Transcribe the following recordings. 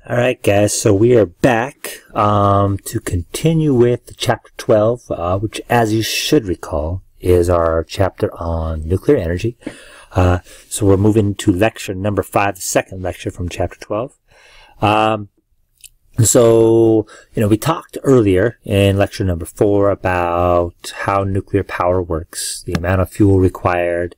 Alright guys, so we are back to continue with chapter 12, which as you should recall is our chapter on nuclear energy. So we're moving to lecture number 5, the second lecture from chapter 12. So, we talked earlier in lecture number 4 about how nuclear power works, the amount of fuel required,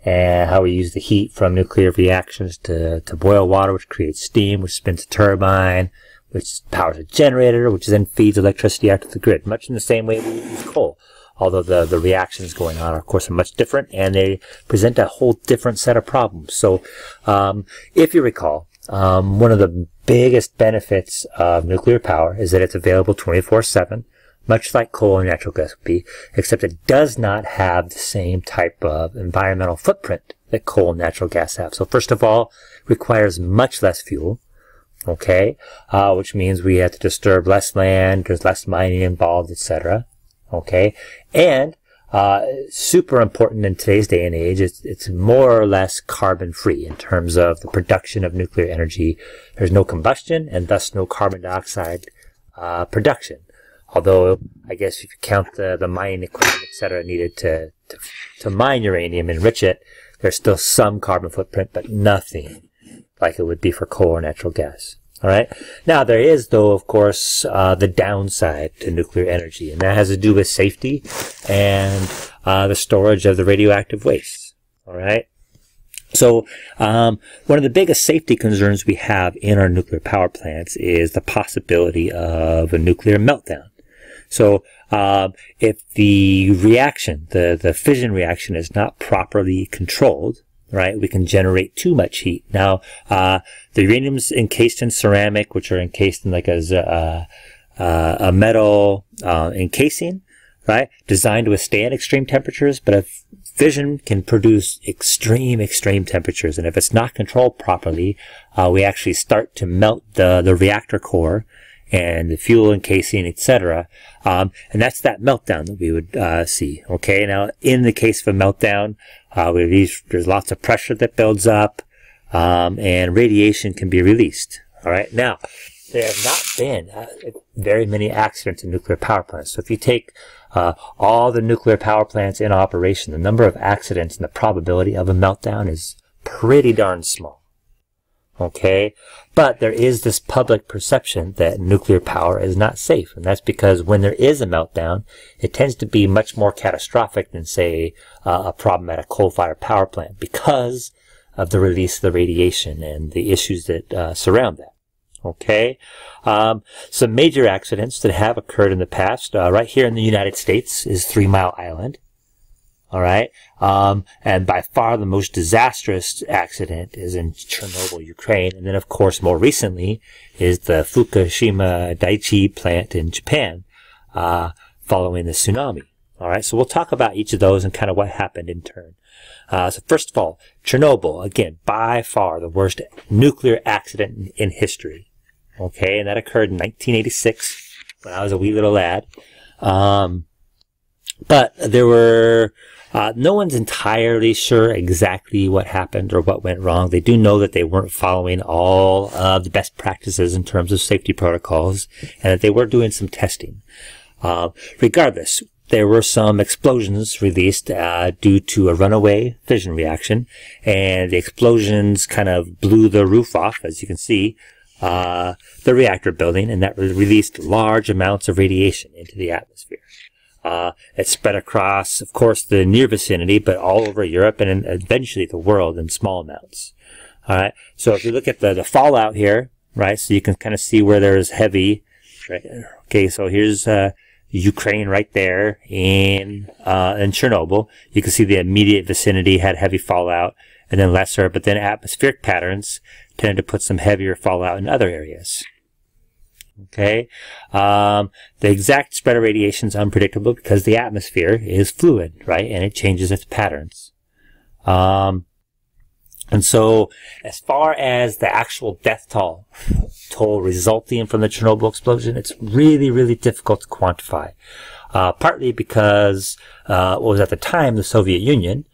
and how we use the heat from nuclear reactions to boil water, which creates steam, which spins a turbine, which powers a generator, which then feeds electricity out to the grid, much in the same way we use coal. Although the reactions going on, of course, are much different, and they present a whole different set of problems. So, if you recall, one of the biggest benefits of nuclear power is that it's available 24/7. Much like coal and natural gas would be, except it does not have the same type of environmental footprint that coal and natural gas have. So first of all, it requires much less fuel, okay, which means we have to disturb less land, there's less mining involved, etc., okay, and super important in today's day and age, it's more or less carbon-free in terms of the production of nuclear energy. There's no combustion and thus no carbon dioxide production. Although, I guess if you count the mining equipment, etc., needed to mine uranium, enrich it, there's still some carbon footprint, but nothing like it would be for coal or natural gas. All right. Now, there is, though, of course, the downside to nuclear energy, and that has to do with safety and the storage of the radioactive waste. All right. So, one of the biggest safety concerns we have in our nuclear power plants is the possibility of a nuclear meltdown. So, if the reaction, the fission reaction is not properly controlled, right, we can generate too much heat. Now, the uranium's encased in ceramic, which are encased in like a metal, encasing, right, designed to withstand extreme temperatures, but if fission can produce extreme temperatures, and if it's not controlled properly, we actually start to melt the reactor core and the fuel encasing, etc. And that's that meltdown that we would see. Okay, now in the case of a meltdown, there's lots of pressure that builds up, and radiation can be released. All right, now there have not been very many accidents in nuclear power plants. So if you take all the nuclear power plants in operation, the number of accidents and the probability of a meltdown is pretty darn small. Okay, but there is this public perception that nuclear power is not safe, and that's because when there is a meltdown, it tends to be much more catastrophic than, say, a problem at a coal-fired power plant because of the release of the radiation and the issues that surround that. Okay, some major accidents that have occurred in the past, right here in the United States, is 3 Mile Island. All right, and by far the most disastrous accident is in Chornobyl, Ukraine, and then of course more recently is the Fukushima Daiichi plant in Japan, following the tsunami. All right, so we'll talk about each of those and kind of what happened in turn. So first of all, Chernobyl, again, by far the worst nuclear accident in history. Okay, and that occurred in 1986 when I was a wee little lad. But there were, no one's entirely sure exactly what happened or what went wrong. They do know that they weren't following all of the best practices in terms of safety protocols, and that they were doing some testing. Regardless, there were some explosions released due to a runaway fission reaction, and the explosions kind of blew the roof off, as you can see, the reactor building, and that released large amounts of radiation into the atmosphere. It spread across, of course, the near vicinity, but all over Europe and eventually the world in small amounts. All right. So if you look at the fallout here, right, so you can kind of see where there's heavy. Right? Okay, so here's Ukraine right there in Chernobyl. You can see the immediate vicinity had heavy fallout, and then lesser, but then atmospheric patterns tended to put some heavier fallout in other areas. Okay, the exact spread of radiation is unpredictable because the atmosphere is fluid, right, and it changes its patterns. And so, as far as the actual death toll resulting from the Chernobyl explosion, it's really difficult to quantify. Partly because what was at the time the Soviet Union,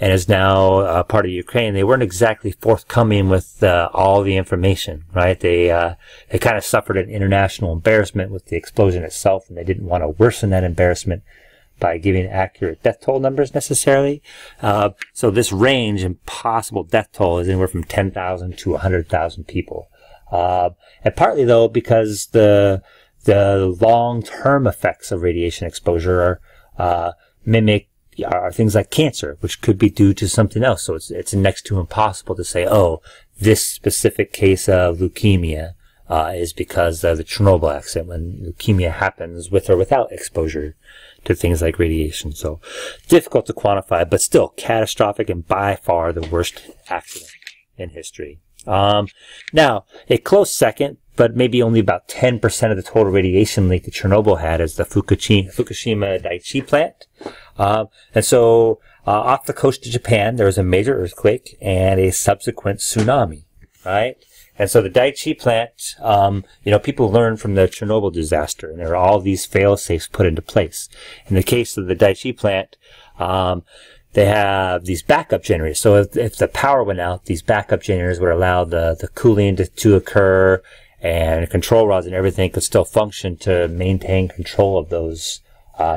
and is now part of Ukraine, they weren't exactly forthcoming with all the information, right? They kind of suffered an international embarrassment with the explosion itself, and they didn't want to worsen that embarrassment by giving accurate death toll numbers necessarily. So this range in possible death toll is anywhere from 10,000 to 100,000 people. And partly, though, because the long-term effects of radiation exposure are things like cancer, which could be due to something else. So it's next to impossible to say, oh, this specific case of leukemia is because of the Chernobyl accident, when leukemia happens with or without exposure to things like radiation. So difficult to quantify, but still catastrophic and by far the worst accident in history. Now, a close second, but maybe only about 10% of the total radiation leak that Chernobyl had, is the Fukushima Daiichi plant. And so, off the coast of Japan, there was a major earthquake and a subsequent tsunami, right? And so the Daiichi plant, people learn from the Chernobyl disaster, and there are all these fail-safes put into place. In the case of the Daiichi plant, they have these backup generators. So if the power went out, these backup generators would allow the cooling to occur, and control rods and everything could still function to maintain control of those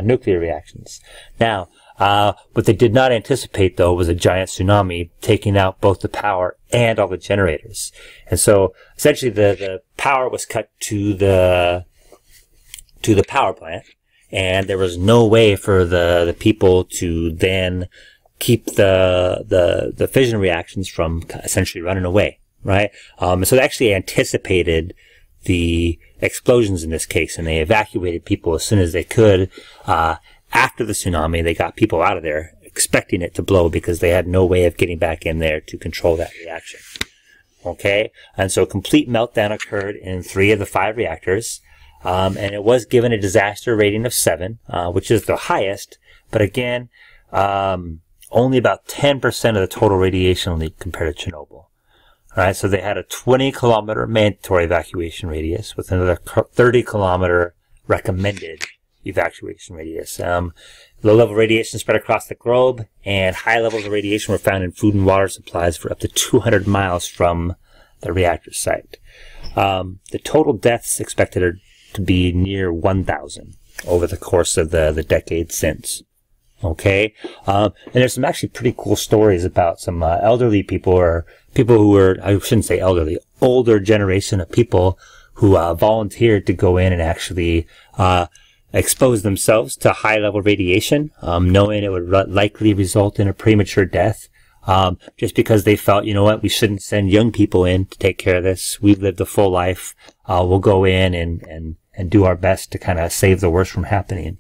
nuclear reactions. Now, what they did not anticipate, though, was a giant tsunami taking out both the power and all the generators. And so, essentially, the power was cut to the power plant, and there was no way for the people to then keep the fission reactions from essentially running away, right? So they actually anticipated the explosions in this case, and they evacuated people as soon as they could. After the tsunami, they got people out of there expecting it to blow because they had no way of getting back in there to control that reaction. Okay? And so complete meltdown occurred in 3 of the 5 reactors. And it was given a disaster rating of 7, which is the highest. But again, only about 10% of the total radiation leak compared to Chernobyl. All right, so they had a 20-kilometer mandatory evacuation radius with another 30-kilometer recommended evacuation radius. Low-level radiation spread across the globe, and high levels of radiation were found in food and water supplies for up to 200 miles from the reactor site. The total deaths expected are to be near 1,000 over the course of the decade since. Okay, and there's some actually pretty cool stories about some elderly people, or people who were, I shouldn't say elderly, older generation of people who volunteered to go in and actually expose themselves to high-level radiation, knowing it would likely result in a premature death, just because they felt, you know what, we shouldn't send young people in to take care of this. We've lived a full life. We'll go in and do our best to kind of save the worst from happening.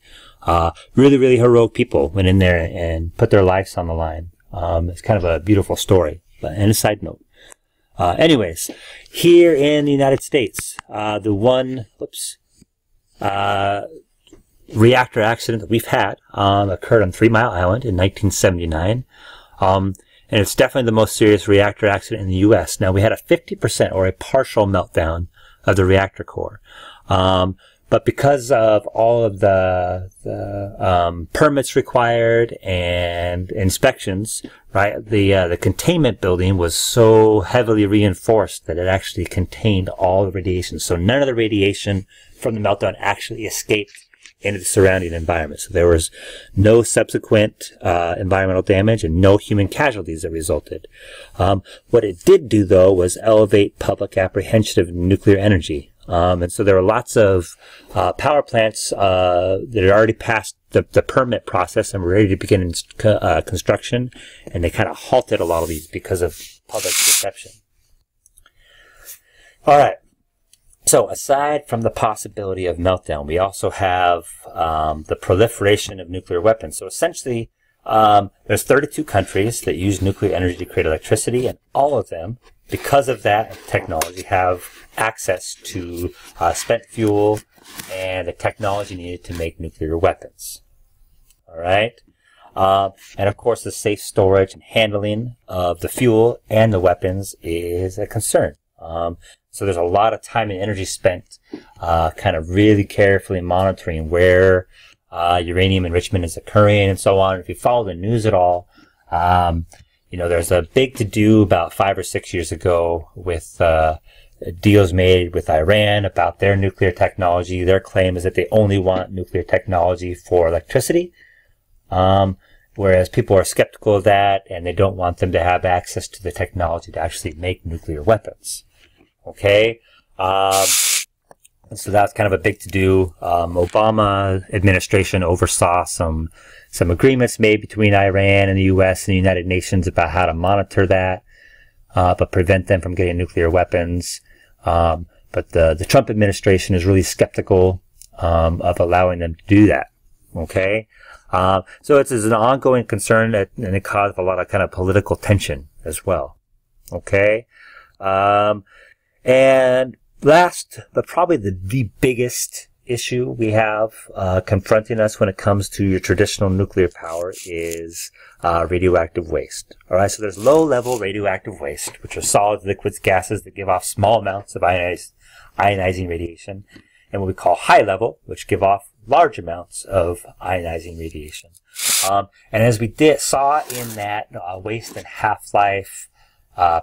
Really, really heroic people went in there and put their lives on the line. It's kind of a beautiful story. And a side note. Anyways, here in the United States, the one, reactor accident that we've had occurred on 3 Mile Island in 1979. And it's definitely the most serious reactor accident in the U.S. Now, we had a 50% or a partial meltdown of the reactor core. But because of all of the permits required and inspections, right, the containment building was so heavily reinforced that it actually contained all the radiation. So none of the radiation from the meltdown actually escaped into the surrounding environment. So there was no subsequent environmental damage and no human casualties that resulted. What it did do, though, was elevate public apprehension of nuclear energy. And so there were lots of power plants that had already passed the permit process and were ready to begin construction, and they kind of halted a lot of these because of public perception. All right. So aside from the possibility of meltdown, we also have the proliferation of nuclear weapons. So essentially, there's 32 countries that use nuclear energy to create electricity, and all of them, because of that technology, have access to spent fuel and the technology needed to make nuclear weapons. All right? And of course, the safe storage and handling of the fuel and the weapons is a concern. So there's a lot of time and energy spent kind of really carefully monitoring where uranium enrichment is occurring and so on. If you follow the news at all, There's a big to-do about 5 or 6 years ago with deals made with Iran about their nuclear technology. Their claim is that they only want nuclear technology for electricity, whereas people are skeptical of that, and they don't want them to have access to the technology to actually make nuclear weapons. Okay? So that's kind of a big to-do. Obama administration oversaw some agreements made between Iran and the U.S. and the United Nations about how to monitor that, but prevent them from getting nuclear weapons. But the Trump administration is really skeptical of allowing them to do that. Okay? So it's an ongoing concern, and it caused a lot of kind of political tension as well. Okay? And last, but probably the biggest issue we have confronting us when it comes to your traditional nuclear power is radioactive waste. All right, so there's low-level radioactive waste, which are solids, liquids, gases that give off small amounts of ionizing radiation, and what we call high-level, which give off large amounts of ionizing radiation. And as we saw in that waste and half-life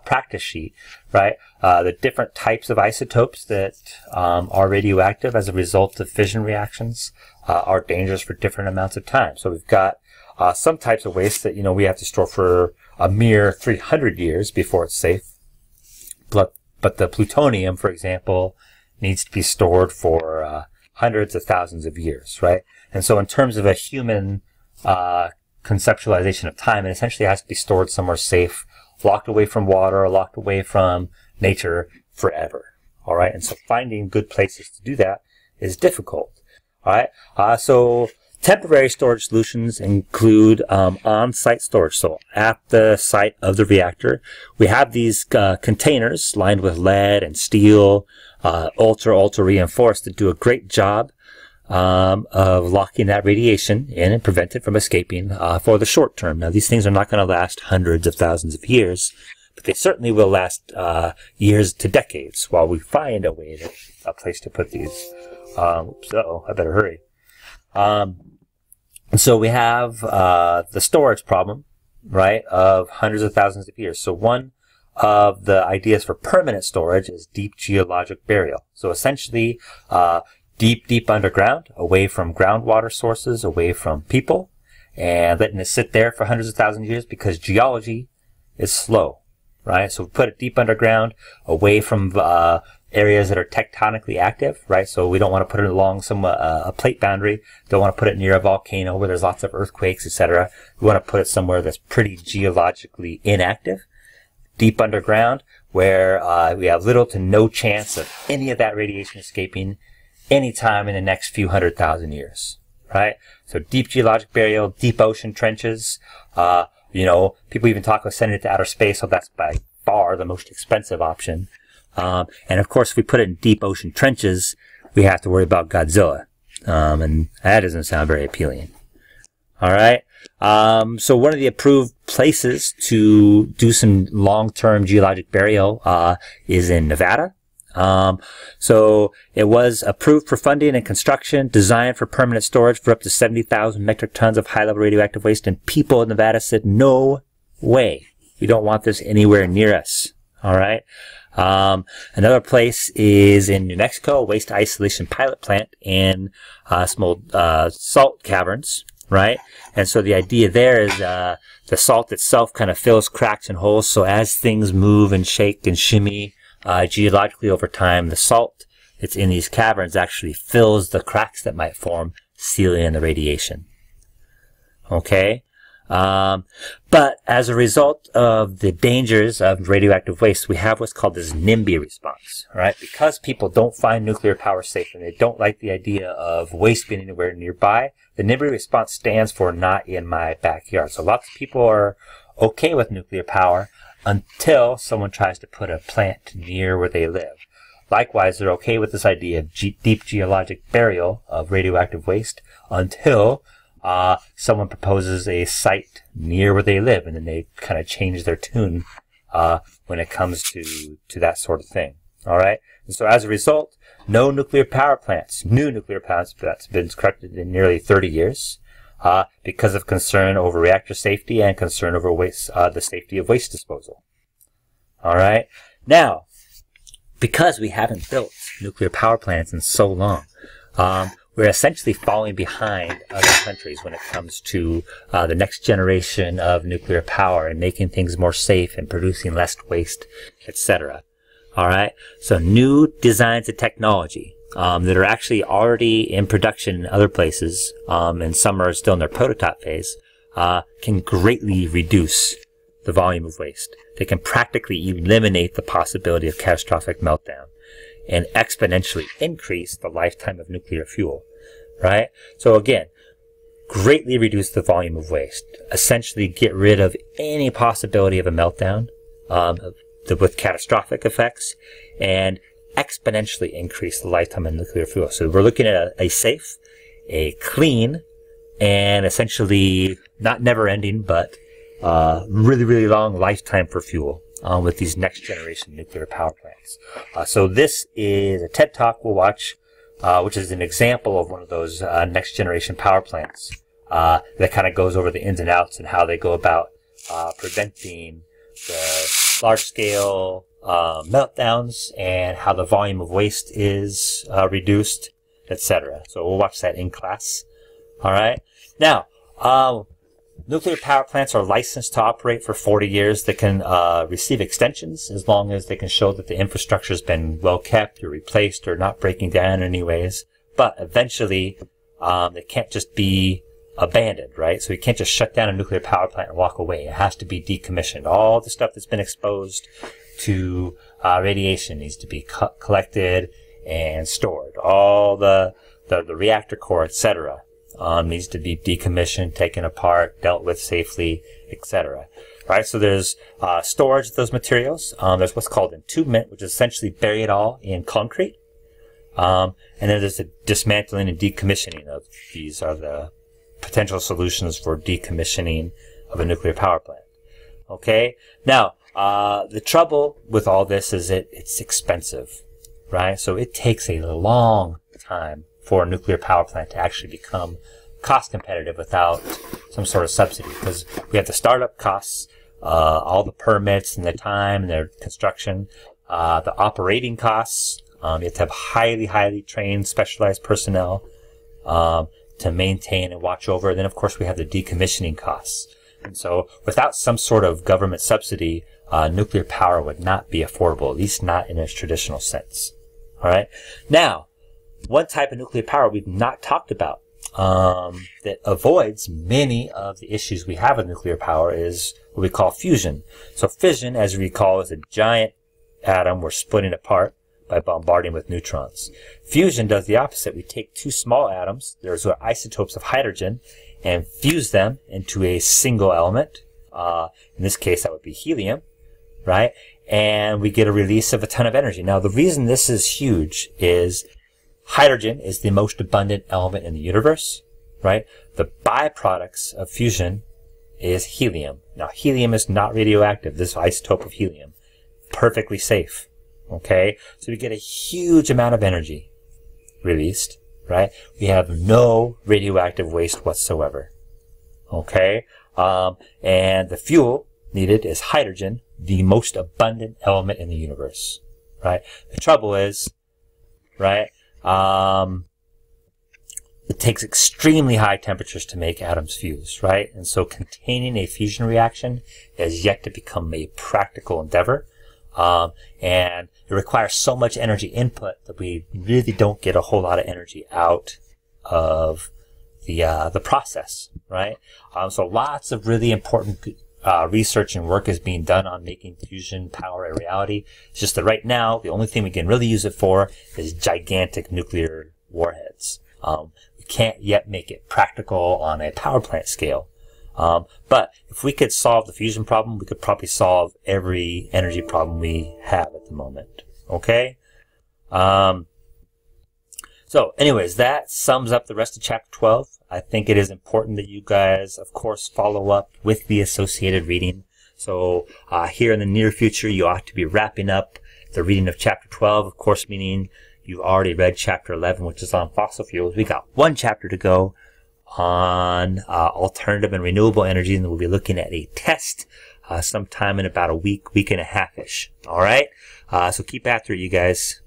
practice sheet, right? The different types of isotopes that are radioactive as a result of fission reactions are dangerous for different amounts of time. So we've got some types of waste that we have to store for a mere 300 years before it's safe. But the plutonium, for example, needs to be stored for hundreds of thousands of years, right? And so in terms of a human conceptualization of time, it essentially has to be stored somewhere safe, locked away from water, or locked away from nature forever. All right, and so finding good places to do that is difficult. All right, so temporary storage solutions include on-site storage. So at the site of the reactor, we have these containers lined with lead and steel, ultra reinforced, that do a great job of locking that radiation in and prevent it from escaping for the short term. Now, these things are not going to last hundreds of thousands of years, but they certainly will last years to decades while we find a place to put these. So I better hurry. And so we have the storage problem, right, of hundreds of thousands of years. So one of the ideas for permanent storage is deep geologic burial. So essentially, deep underground, away from groundwater sources, away from people, and letting it sit there for hundreds of thousands of years because geology is slow, right? So we put it deep underground, away from areas that are tectonically active, right? So we don't want to put it along a plate boundary. Don't want to put it near a volcano where there's lots of earthquakes, etc. We want to put it somewhere that's pretty geologically inactive, deep underground, where we have little to no chance of any of that radiation escaping anytime in the next few 100,000 years, right? So deep geologic burial, deep ocean trenches. People even talk of sending it to outer space, so that's by far the most expensive option. And of course, if we put it in deep ocean trenches, we have to worry about Godzilla. And that doesn't sound very appealing. All right. So one of the approved places to do some long-term geologic burial is in Nevada. So it was approved for funding and construction, designed for permanent storage for up to 70,000 metric tons of high-level radioactive waste, and people in Nevada said, no way. We don't want this anywhere near us. All right. Another place is in New Mexico, a waste isolation pilot plant in some old salt caverns, right? And so the idea there is the salt itself kind of fills cracks and holes. So as things move and shake and shimmy geologically over time, the salt that's in these caverns actually fills the cracks that might form, sealing in the radiation. Okay? But as a result of the dangers of radioactive waste, we have what's called this NIMBY response, right? Because people don't find nuclear power safe and they don't like the idea of waste being anywhere nearby, the NIMBY response stands for not in my backyard. So lots of people are okay with nuclear power until someone tries to put a plant near where they live. Likewise, they're okay with this idea of deep geologic burial of radioactive waste until someone proposes a site near where they live, and then they kind of change their tune when it comes to that sort of thing. All right? And so as a result, no nuclear power plants, new nuclear power plants have been constructed in nearly 30 years. because of concern over reactor safety and concern over the safety of waste disposal. All right. Now, because we haven't built nuclear power plants in so long, we're essentially falling behind other countries when it comes to the next generation of nuclear power and making things more safe and producing less waste, etc. All right. So new designs of technology that are actually already in production in other places, and some are still in their prototype phase, can greatly reduce the volume of waste. They can practically eliminate the possibility of catastrophic meltdown and exponentially increase the lifetime of nuclear fuel, right? So again, greatly reduce the volume of waste, essentially get rid of any possibility of a meltdown with catastrophic effects, and exponentially increase the lifetime of nuclear fuel. So we're looking at a safe, a clean, and essentially not never-ending, but really, really long lifetime for fuel with these next-generation nuclear power plants. So this is a TED Talk we'll watch, which is an example of one of those next-generation power plants that kind of goes over the ins and outs and how they go about preventing the large-scale meltdowns and how the volume of waste is reduced, etc. So we'll watch that in class. All right. Now, nuclear power plants are licensed to operate for 40 years. They can receive extensions as long as they can show that the infrastructure has been well kept or replaced or not breaking down in any ways. But eventually, they can't just be abandoned, right? So you can't just shut down a nuclear power plant and walk away. It has to be decommissioned. All the stuff that's been exposed to radiation needs to be collected and stored. All the reactor core, etc., needs to be decommissioned, taken apart, dealt with safely, etc. Right? So there's storage of those materials. There's what's called entombment, which is essentially bury it all in concrete. And then there's the dismantling and decommissioning of these are the potential solutions for decommissioning of a nuclear power plant. Okay? Now, the trouble with all this is it's expensive, right? So it takes a long time for a nuclear power plant to actually become cost competitive without some sort of subsidy, because we have the startup costs, all the permits and the time and their construction, the operating costs. You have to have highly trained, specialized personnel to maintain and watch over. Then, of course, we have the decommissioning costs. And so without some sort of government subsidy, nuclear power would not be affordable, at least not in its traditional sense. All right. Now, one type of nuclear power we've not talked about that avoids many of the issues we have with nuclear power is what we call fusion. So fission, as you recall, is a giant atom we're splitting apart by bombarding with neutrons. Fusion does the opposite. We take two small atoms, those are isotopes of hydrogen, and fuse them into a single element. In this case, that would be helium, right? And we get a release of a ton of energy. Now, the reason this is huge is hydrogen is the most abundant element in the universe, right? The byproducts of fusion is helium. Now, helium is not radioactive. This isotope of helium, perfectly safe, okay? So we get a huge amount of energy released, right? We have no radioactive waste whatsoever, okay? And the fuel needed is hydrogen, the most abundant element in the universe, right? The trouble is, right, it takes extremely high temperatures to make atoms fuse, right? And so containing a fusion reaction is yet to become a practical endeavor. And it requires so much energy input that we really don't get a whole lot of energy out of the process, right? So lots of really important research and work is being done on making fusion power a reality. It's just that right now, the only thing we can really use it for is gigantic nuclear warheads. We can't yet make it practical on a power plant scale. But if we could solve the fusion problem, we could probably solve every energy problem we have at the moment. Okay? So anyways, that sums up the rest of chapter 12. I think it is important that you guys, of course, follow up with the associated reading. So here in the near future, you ought to be wrapping up the reading of chapter 12, of course, meaning you've already read chapter 11, which is on fossil fuels. We got one chapter to go. on alternative and renewable energy, and we'll be looking at a test sometime in about a week and a half-ish. All right? So keep after it, you guys.